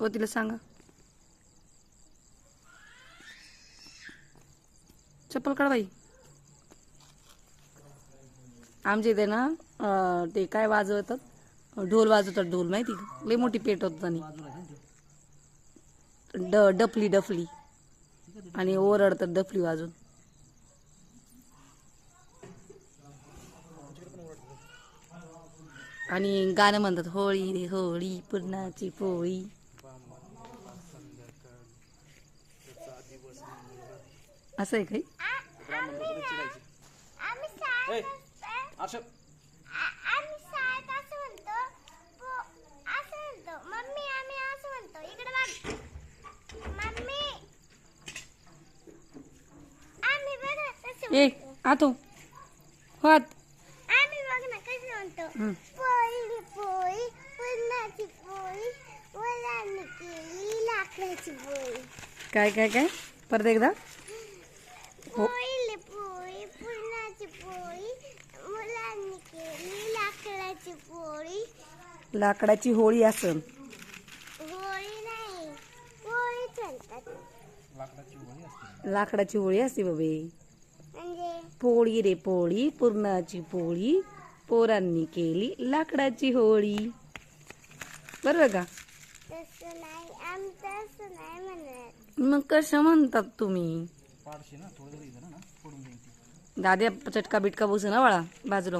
हो तिला सांगा. चप्पल काढ बाई. आमच्या इथे ना ते काय वाजवतात, ढोल वाजवतात. ढोल माहिती का? लई मोठी पेट होत आणि डफली डफली आणि ओरडतात डफली वाजून. आणि गाणं म्हणतात, होळी रे होळी पुरणाची पोळी. असं आहे काही. ए आतो हात. आम्ही बघ ना कसं म्हणतो, पोळी पोळी पुरणाची पोळी मुलांनी केली लाकडाची पोळी. काय काय काय परत एकदा. पोळी पोळी पुरणाची पोळी मुलांनी केली लाकडाची पोळी. लाकडाची होळी असन. होळी नाही, पोळी म्हणतात. लाकडाची होळी असते बाबे. म्हणजे पोळी रे पोळी पुरणाची पोळी पोरांनी केली लाकडाची होळी. बरोबर का? तसं नाही, आम्ही तसं नाही म्हणत. मग कसं म्हणतात तुम्ही? दाद्या चटका बिटका बसू ना बाळा बाजूला.